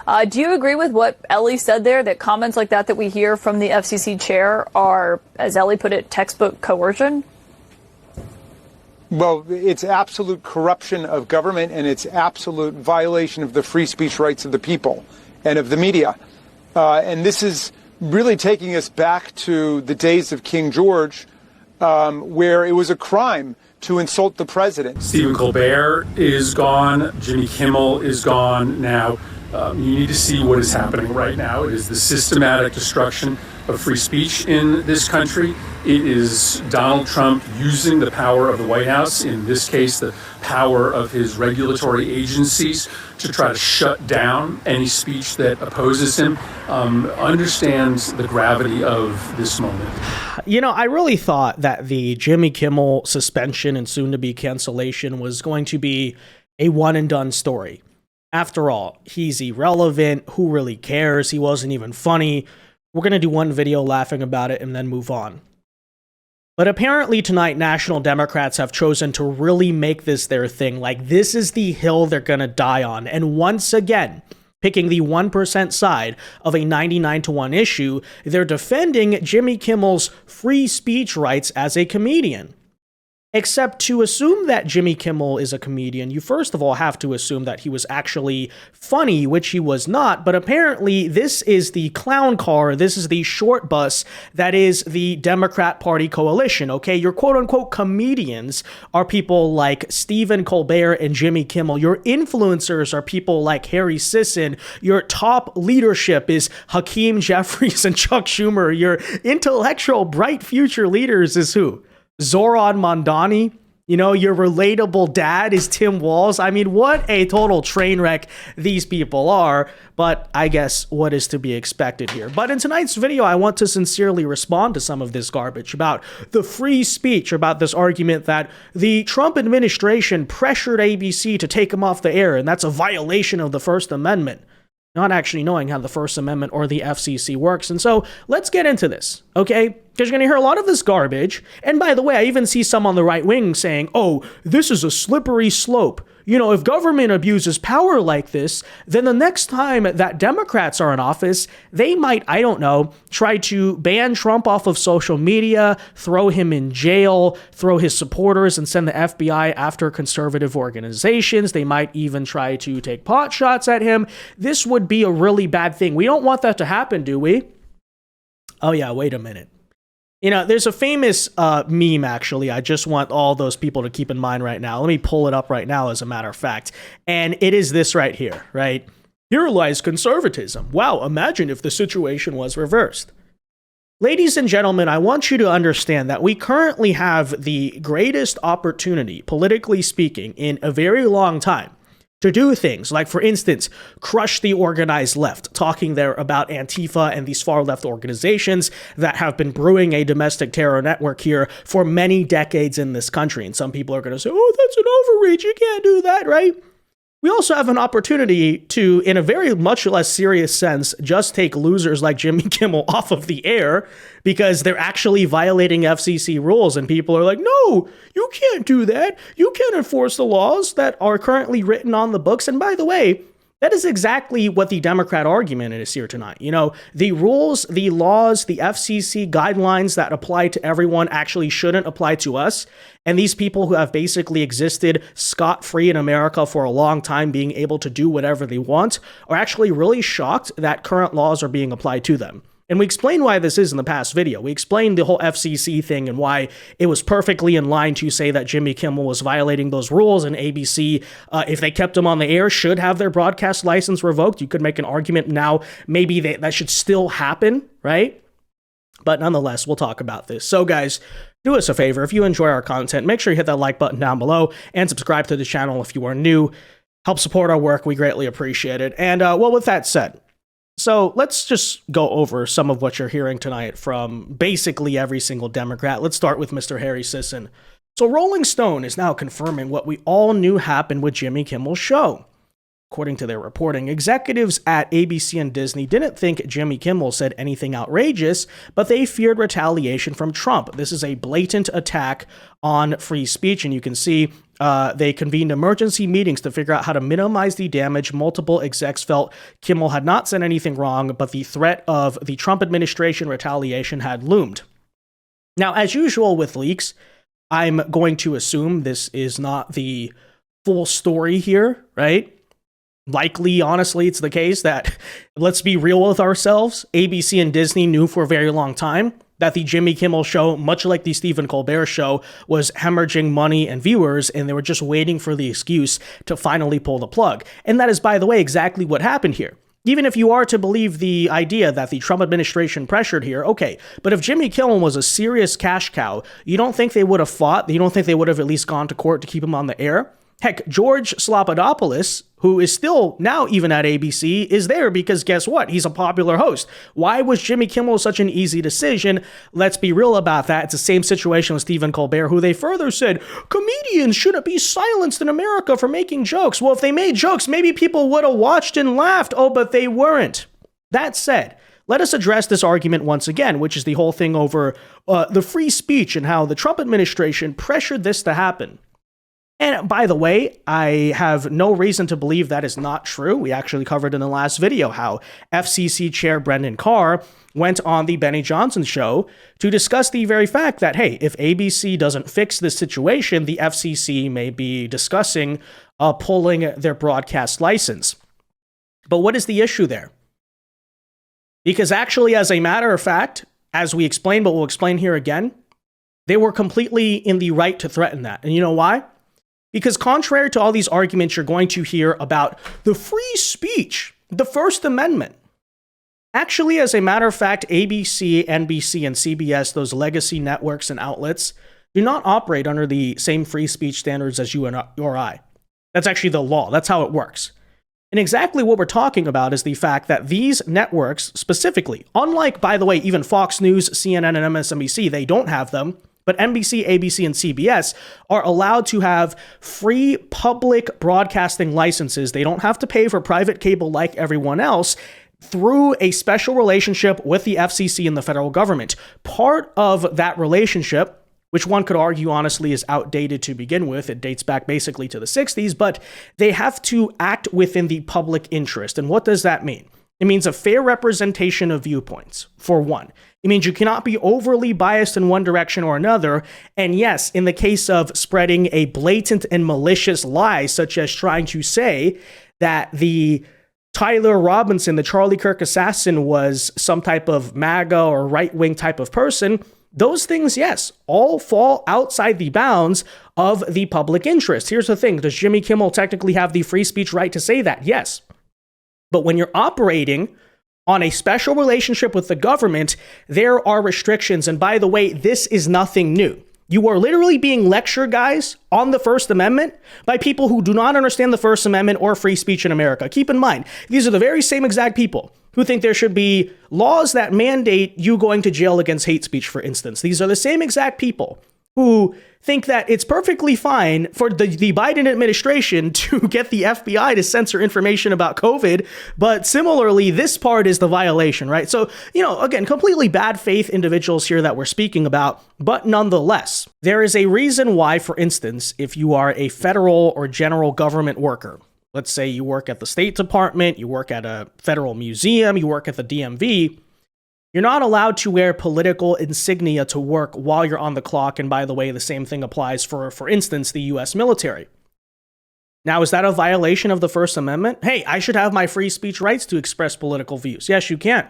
Do you agree with what Ellie said there, that comments like that we hear from the FCC chair are, as Ellie put it, textbook coercion? Well, it's absolute corruption of government, and it's absolute violation of the free speech rights of the people and of the media. And this is really taking us back to the days of King George, where it was a crime to insult the president. Stephen Colbert is gone. Jimmy Kimmel is gone now. You need to see what is happening right now. It is the systematic destruction of free speech in this country. It is Donald Trump using the power of the White House, in this case, the power of his regulatory agencies, to try to shut down any speech that opposes him. Understands the gravity of this moment. You know, I really thought that the Jimmy Kimmel suspension and soon-to-be cancellation was going to be a one-and-done story. After all, he's irrelevant. Who really cares? He wasn't even funny. We're going to do one video laughing about it and then move on. But apparently tonight, National Democrats have chosen to really make this their thing. Like, this is the hill they're going to die on. And once again, picking the 1% side of a 99-1 issue, they're defending Jimmy Kimmel's free speech rights as a comedian. Except to assume that Jimmy Kimmel is a comedian, you first of all have to assume that he was actually funny, which he was not. But apparently this is the clown car, this is the short bus that is the Democrat Party coalition, okay? Your quote-unquote comedians are people like Stephen Colbert and Jimmy Kimmel. Your influencers are people like Harry Sisson. Your top leadership is Hakeem Jeffries and Chuck Schumer. Your intellectual, bright future leaders is who? Zoran Mondani. You know, your relatable dad is Tim Walz. I mean, what a total train wreck these people are, but I guess what is to be expected here. But in tonight's video, I want to sincerely respond to some of this garbage about the free speech, about this argument that the Trump administration pressured ABC to take him off the air, and that's a violation of the First Amendment. Not actually knowing how the First Amendment or the FCC works. And so let's get into this, okay? Because you're going to hear a lot of this garbage. And by the way, I even see some on the right wing saying, oh, this is a slippery slope. You know, if government abuses power like this, then the next time that Democrats are in office, they might, I don't know, try to ban Trump off of social media, throw him in jail, throw his supporters and send the FBI after conservative organizations. They might even try to take pot shots at him. This would be a really bad thing. We don't want that to happen, do we? Oh yeah, wait a minute. You know, there's a famous meme, actually. I just want all those people to keep in mind right now. Let me pull it up right now, as a matter of fact. And it is this right here, right? Here lies conservatism. Wow, imagine if the situation was reversed. Ladies and gentlemen, I want you to understand that we currently have the greatest opportunity, politically speaking, in a very long time to do things like, for instance, crush the organized left, talking there about Antifa and these far left organizations that have been brewing a domestic terror network here for many decades in this country. And some people are going to say, oh, that's an overreach. You can't do that, right? We also have an opportunity to, in a very much less serious sense, just take losers like Jimmy Kimmel off of the air because they're actually violating FCC rules. And people are like, no, you can't do that. You can't enforce the laws that are currently written on the books. And by the way, that is exactly what the Democrat argument is here tonight. You know, the rules, the laws, the FCC guidelines that apply to everyone actually shouldn't apply to us. And these people who have basically existed scot-free in America for a long time, being able to do whatever they want, are actually really shocked that current laws are being applied to them. And we explained why this is in the past video. We explained the whole FCC thing and why it was perfectly in line to say that Jimmy Kimmel was violating those rules, and ABC, if they kept him on the air, should have their broadcast license revoked. You could make an argument now maybe that should still happen, right? But nonetheless, we'll talk about this. So guys, do us a favor. If you enjoy our content, make sure you hit that like button down below and subscribe to the channel if you are new. Help support our work. We greatly appreciate it. And well, with that said, so let's just go over some of what you're hearing tonight from basically every single Democrat. Let's start with Mr. Harry Sisson. So Rolling Stone is now confirming what we all knew happened with Jimmy Kimmel's show. According to their reporting, executives at ABC and Disney didn't think Jimmy Kimmel said anything outrageous, but they feared retaliation from Trump. This is a blatant attack on free speech, and you can see they convened emergency meetings to figure out how to minimize the damage. Multiple execs felt Kimmel had not said anything wrong, but the threat of the Trump administration retaliation had loomed. Now, as usual with leaks, I'm going to assume this is not the full story here, right? Likely, honestly, it's the case that, let's be real with ourselves, ABC and Disney knew for a very long time that the Jimmy Kimmel show, much like the Stephen Colbert show, was hemorrhaging money and viewers, and they were just waiting for the excuse to finally pull the plug. And that is, by the way, exactly what happened here. Even if you are to believe the idea that the Trump administration pressured here, okay, but if Jimmy Kimmel was a serious cash cow, you don't think they would have fought? You don't think they would have at least gone to court to keep him on the air? Heck, George Slopadopoulos, who is still now even at ABC, is there because guess what? He's a popular host. Why was Jimmy Kimmel such an easy decision? Let's be real about that. It's the same situation with Stephen Colbert, who they further said, comedians shouldn't be silenced in America for making jokes. Well, if they made jokes, maybe people would have watched and laughed. Oh, but they weren't. That said, let us address this argument once again, which is the whole thing over the free speech and how the Trump administration pressured this to happen. And by the way, I have no reason to believe that is not true. We actually covered in the last video how FCC Chair Brendan Carr went on the Benny Johnson show to discuss the very fact that, hey, if ABC doesn't fix this situation, the FCC may be discussing pulling their broadcast license. But what is the issue there? Because actually, as a matter of fact, as we explained, but we'll explain here again, they were completely in the right to threaten that. And you know why? Because contrary to all these arguments you're going to hear about the free speech, the First Amendment, actually, as a matter of fact, ABC, NBC, and CBS, those legacy networks and outlets, do not operate under the same free speech standards as you or I. That's actually the law. That's how it works. And exactly what we're talking about is the fact that these networks specifically, unlike, by the way, even Fox News, CNN, and MSNBC, they don't have them, but NBC, ABC, and CBS are allowed to have free public broadcasting licenses. They don't have to pay for private cable like everyone else through a special relationship with the FCC and the federal government. Part of that relationship, which one could argue honestly is outdated to begin with, it dates back basically to the 60s, but they have to act within the public interest. And what does that mean? It means a fair representation of viewpoints, for one. It means you cannot be overly biased in one direction or another. And yes, in the case of spreading a blatant and malicious lie, such as trying to say that the Tyler Robinson, the Charlie Kirk assassin, was some type of MAGA or right-wing type of person, those things, yes, all fall outside the bounds of the public interest. Here's the thing. Does Jimmy Kimmel technically have the free speech right to say that? Yes. But when you're operating on a special relationship with the government, there are restrictions. And by the way, this is nothing new. You are literally being lectured, guys, on the First Amendment by people who do not understand the First Amendment or free speech in America. Keep in mind, these are the very same exact people who think there should be laws that mandate you going to jail against hate speech, for instance. These are the same exact people who think that it's perfectly fine for the Biden administration to get the FBI to censor information about COVID. But similarly, this part is the violation, right? So, again, completely bad faith individuals here that we're speaking about. But nonetheless, there is a reason why, for instance, if you are a federal or general government worker, let's say you work at the State Department, you work at a federal museum, you work at the DMV, you're not allowed to wear political insignia to work while you're on the clock. And by the way, the same thing applies for instance, the U.S. military. Now, is that a violation of the First Amendment? Hey, I should have my free speech rights to express political views. Yes, you can,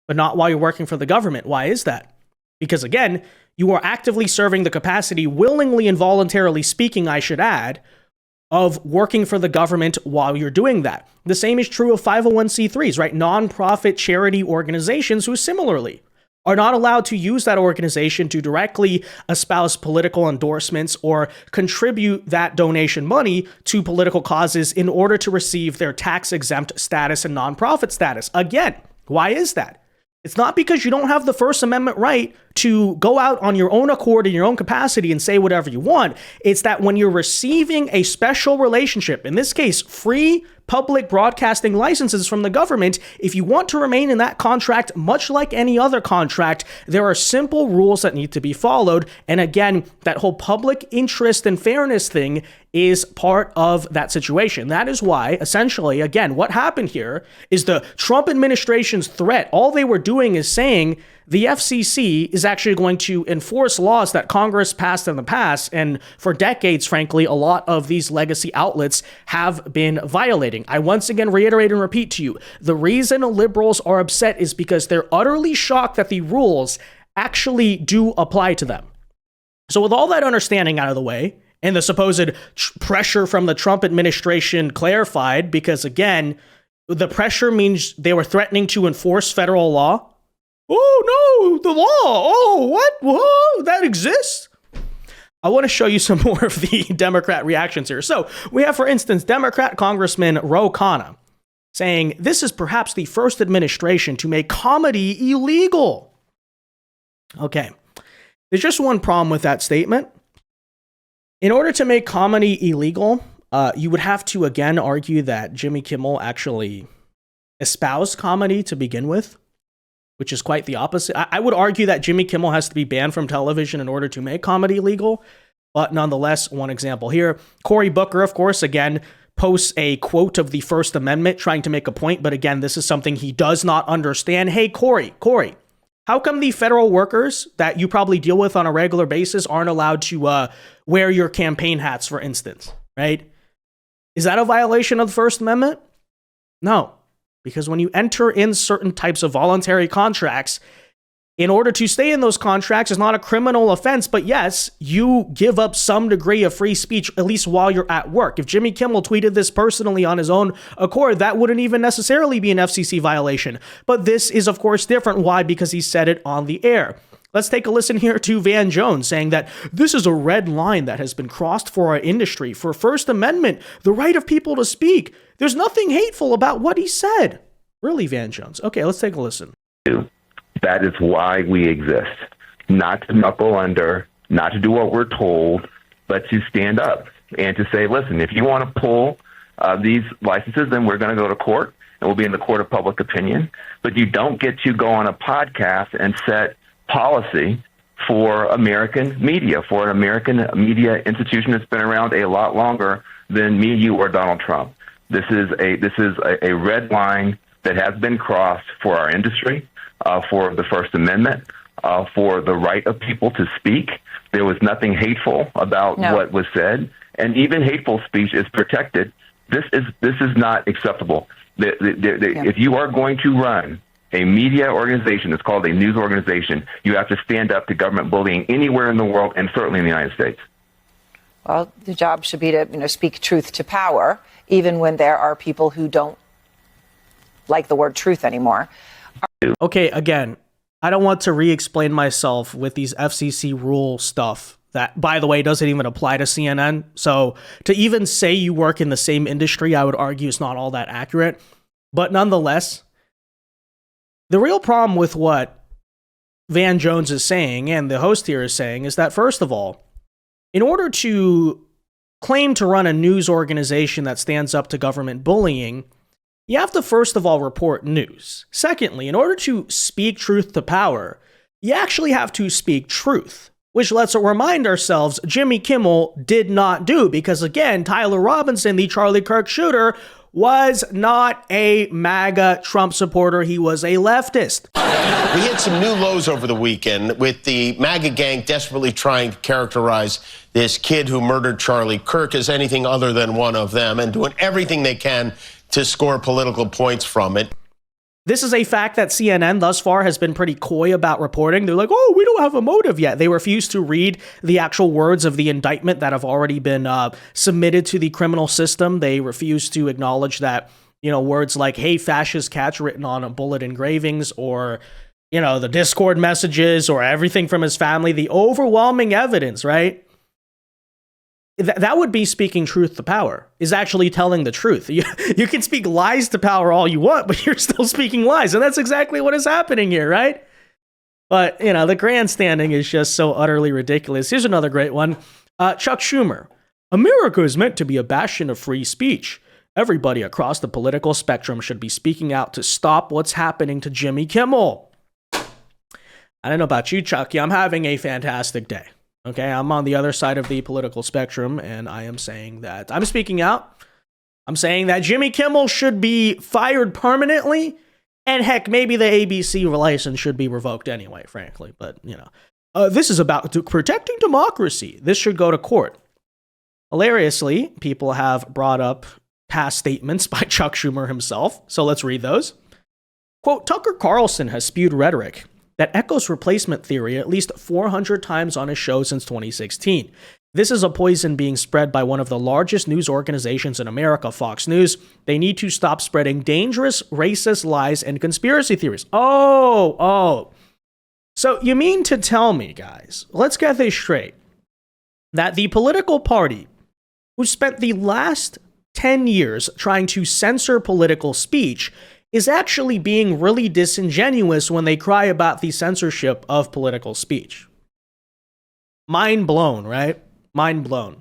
but not while you're working for the government. Why is that? Because again, you are actively serving the capacity, willingly and voluntarily speaking, I should add, of working for the government while you're doing that. The same is true of 501c3s, right? Nonprofit charity organizations who similarly are not allowed to use that organization to directly espouse political endorsements or contribute that donation money to political causes in order to receive their tax-exempt status and nonprofit status. Again, why is that? It's not because you don't have the First Amendment right to go out on your own accord in your own capacity and say whatever you want. It's that when you're receiving a special relationship, in this case, free public broadcasting licenses from the government, if you want to remain in that contract, much like any other contract, there are simple rules that need to be followed. And again, that whole public interest and fairness thing is part of that situation. That is why, essentially, again, what happened here is the Trump administration's threat. All they were doing is saying the FCC is actually going to enforce laws that Congress passed in the past. And for decades, frankly, a lot of these legacy outlets have been violating. I once again reiterate and repeat to you, the reason liberals are upset is because they're utterly shocked that the rules actually do apply to them. So with all that understanding out of the way, and the supposed pressure from the Trump administration clarified, because again, the pressure means they were threatening to enforce federal law. Oh no, the law. Oh, what? Whoa, that exists? I want to show you some more of the Democrat reactions here. So we have, for instance, Democrat Congressman Ro Khanna saying, this is perhaps the first administration to make comedy illegal. Okay, there's just one problem with that statement. In order to make comedy illegal, you would have to again argue that Jimmy Kimmel actually espoused comedy to begin with, which is quite the opposite. I would argue that Jimmy Kimmel has to be banned from television in order to make comedy legal. But nonetheless, one example here. Cory Booker, of course, again, posts a quote of the First Amendment trying to make a point. But again, this is something he does not understand. Hey, Cory, how come the federal workers that you probably deal with on a regular basis aren't allowed to wear your campaign hats, for instance, right? Is that a violation of the First Amendment? No, because when you enter in certain types of voluntary contracts, in order to stay in those contracts is not a criminal offense, but yes, you give up some degree of free speech, at least while you're at work. If Jimmy Kimmel tweeted this personally on his own accord, that wouldn't even necessarily be an FCC violation. But this is, of course, different. Why? Because he said it on the air. Let's take a listen here to Van Jones saying that this is a red line that has been crossed for our industry, for First Amendment, the right of people to speak. There's nothing hateful about what he said. Really, Van Jones? Okay, let's take a listen. That is why we exist. Not to knuckle under, not to do what we're told, but to stand up and to say, listen, if you want to pull these licenses, then we're going to go to court, and we'll be in the court of public opinion. But you don't get to go on a podcast and set policy for American media, for an American media institution that's been around a lot longer than me, you, or Donald Trump. This is a red line that has been crossed for our industry, for the First Amendment, for the right of people to speak. There was nothing hateful about what was said, and even hateful speech is protected. This is not acceptable. If you are going to run a media organization, it's called a news organization, you have to stand up to government bullying anywhere in the world, and certainly in the United States. Well, the job should be to speak truth to power, even when there are people who don't like the word truth anymore. Okay, again, I don't want to re-explain myself with these FCC rule stuff that, by the way, doesn't even apply to CNN. So to even say you work in the same industry, I would argue is not all that accurate. But nonetheless, the real problem with what Van Jones is saying and the host here is saying is that, first of all, in order to claim to run a news organization that stands up to government bullying, you have to first of all report news. Secondly, in order to speak truth to power, you actually have to speak truth, which let's remind ourselves Jimmy Kimmel did not do, because again, Tyler Robinson, the Charlie Kirk shooter, was not a MAGA Trump supporter. He was a leftist. We hit some new lows over the weekend with the MAGA gang desperately trying to characterize this kid who murdered Charlie Kirk as anything other than one of them and doing everything they can to score political points from it. This is a fact that CNN thus far has been pretty coy about reporting. They're like, oh, we don't have a motive yet. They refuse to read the actual words of the indictment that have already been submitted to the criminal system. They refuse to acknowledge that, words like, hey, fascist catch written on bullet engravings, or, the Discord messages, or everything from his family, the overwhelming evidence, right? That would be speaking truth to power, is actually telling the truth. You can speak lies to power all you want, but you're still speaking lies. And that's exactly what is happening here, right? But, the grandstanding is just so utterly ridiculous. Here's another great one. Chuck Schumer. America is meant to be a bastion of free speech. Everybody across the political spectrum should be speaking out to stop what's happening to Jimmy Kimmel. I don't know about you, Chucky. I'm having a fantastic day. Okay, I'm on the other side of the political spectrum, and I am saying that I'm speaking out. I'm saying that Jimmy Kimmel should be fired permanently, and heck, maybe the ABC license should be revoked anyway, frankly. But, this is about protecting democracy. This should go to court. Hilariously, people have brought up past statements by Chuck Schumer himself, so let's read those. Quote, Tucker Carlson has spewed rhetoric that echoes replacement theory at least 400 times on his show since 2016. This is a poison being spread by one of the largest news organizations in America, Fox News. They need to stop spreading dangerous, racist lies and conspiracy theories. Oh. So you mean to tell me, guys, let's get this straight, that the political party who spent the last 10 years trying to censor political speech is actually being really disingenuous when they cry about the censorship of political speech? Mind blown, right? Mind blown.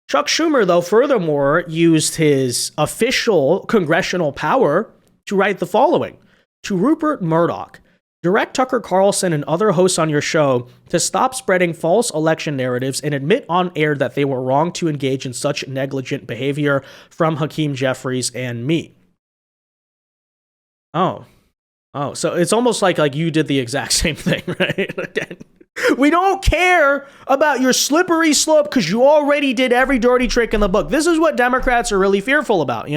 Chuck Schumer, though, furthermore, used his official congressional power to write the following. To Rupert Murdoch, direct Tucker Carlson and other hosts on your show to stop spreading false election narratives and admit on air that they were wrong to engage in such negligent behavior from Hakeem Jeffries and me. Oh, so it's almost like you did the exact same thing, right? We don't care about your slippery slope because you already did every dirty trick in the book. This is what Democrats are really fearful about,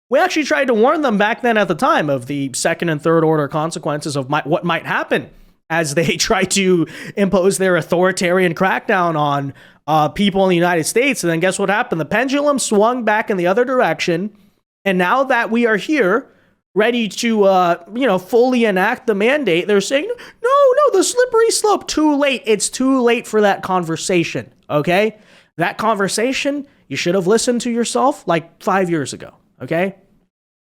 We actually tried to warn them back then at the time of the second and third order consequences of what might happen as they try to impose their authoritarian crackdown on people in the United States. And then guess what happened? The pendulum swung back in the other direction. And now that we are here, ready to, fully enact the mandate, they're saying, no, the slippery slope, too late. It's too late for that conversation, okay? That conversation, you should have listened to yourself like 5 years ago, okay?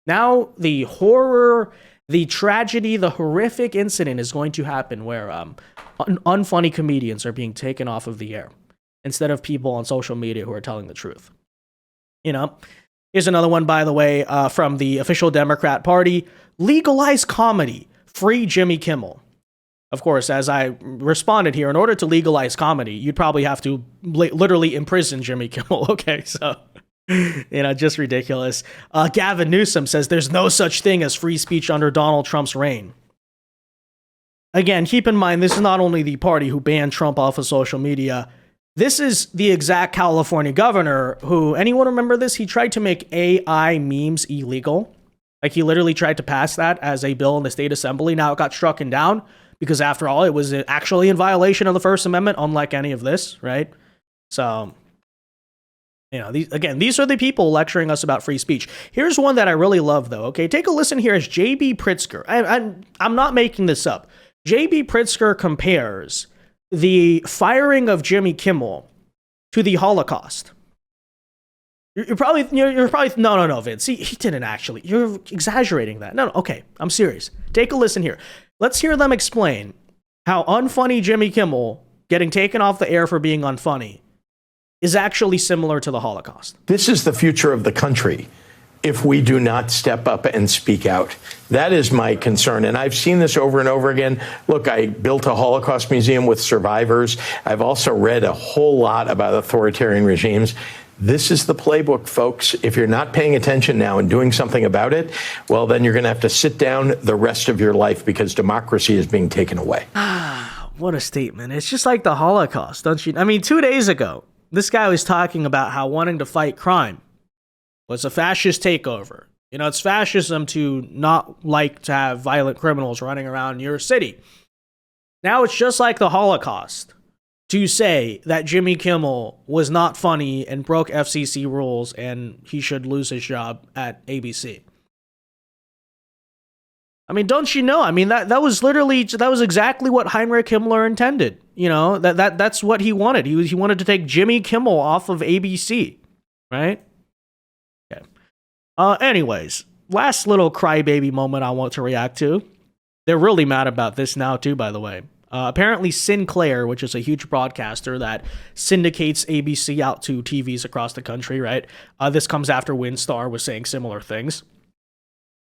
Now the horror, the tragedy, the horrific incident is going to happen where unfunny comedians are being taken off of the air instead of people on social media who are telling the truth. Here's another one, by the way, from the official Democrat Party. Legalize comedy. Free Jimmy Kimmel. Of course, as I responded here, in order to legalize comedy, you'd probably have to literally imprison Jimmy Kimmel. Okay, so, just ridiculous. Gavin Newsom says there's no such thing as free speech under Donald Trump's reign. Again, keep in mind, this is not only the party who banned Trump off of social media. This is the exact California governor who, anyone remember this? He tried to make AI memes illegal. He literally tried to pass that as a bill in the state assembly. Now it got struck down because after all, it was actually in violation of the First Amendment, unlike any of this, right? So, these are the people lecturing us about free speech. Here's one that I really love, though. Okay, take a listen here. It's J.B. Pritzker. I'm not making this up. J.B. Pritzker compares the firing of Jimmy Kimmel to the Holocaust. You're probably no, Vince. He didn't actually. You're exaggerating that. No, okay, I'm serious. Take a listen here. Let's hear them explain how unfunny Jimmy Kimmel getting taken off the air for being unfunny is actually similar to the Holocaust. This is the future of the country if we do not step up and speak out. That is my concern. And I've seen this over and over again. Look, I built a Holocaust museum with survivors. I've also read a whole lot about authoritarian regimes. This is the playbook, folks. If you're not paying attention now and doing something about it, well, then you're going to have to sit down the rest of your life because democracy is being taken away. What a statement. It's just like the Holocaust, don't you? I mean, 2 days ago, this guy was talking about how wanting to fight crime was a fascist takeover. It's fascism to not like to have violent criminals running around your city. Now it's just like the Holocaust to say that Jimmy Kimmel was not funny and broke FCC rules and he should lose his job at ABC. I mean, don't you know? I mean, that was exactly what Heinrich Himmler intended. That's what he wanted. He wanted to take Jimmy Kimmel off of ABC, right? Anyways, last little crybaby moment I want to react to. They're really mad about this now too, by the way. Apparently Sinclair, which is a huge broadcaster that syndicates ABC out to TVs across the country, right? This comes after Winstar was saying similar things.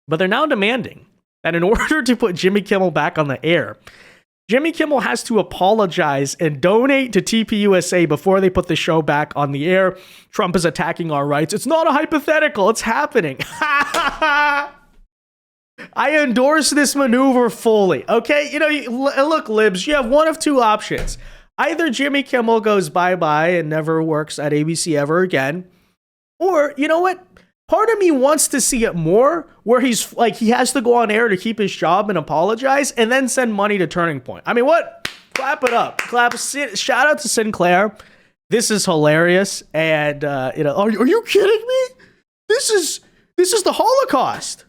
But they're now demanding that in order to put Jimmy Kimmel back on the air, Jimmy Kimmel has to apologize and donate to TPUSA before they put the show back on the air. Trump is attacking our rights. It's not a hypothetical. It's happening. I endorse this maneuver fully. Okay, look, libs, you have one of two options. Either Jimmy Kimmel goes bye-bye and never works at ABC ever again, or, you know what? Part of me wants to see it more where he's like, he has to go on air to keep his job and apologize and then send money to Turning Point. I mean, what? Clap it up. Shout out to Sinclair. This is hilarious. And, are you kidding me? This is the Holocaust.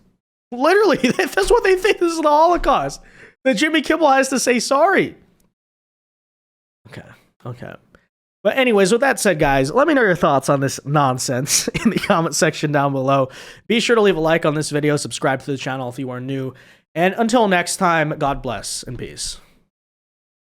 Literally, that's what they think. This is the Holocaust. That Jimmy Kimmel has to say sorry. Okay. But anyways, with that said, guys, let me know your thoughts on this nonsense in the comment section down below. Be sure to leave a like on this video, subscribe to the channel if you are new. And until next time, God bless and peace.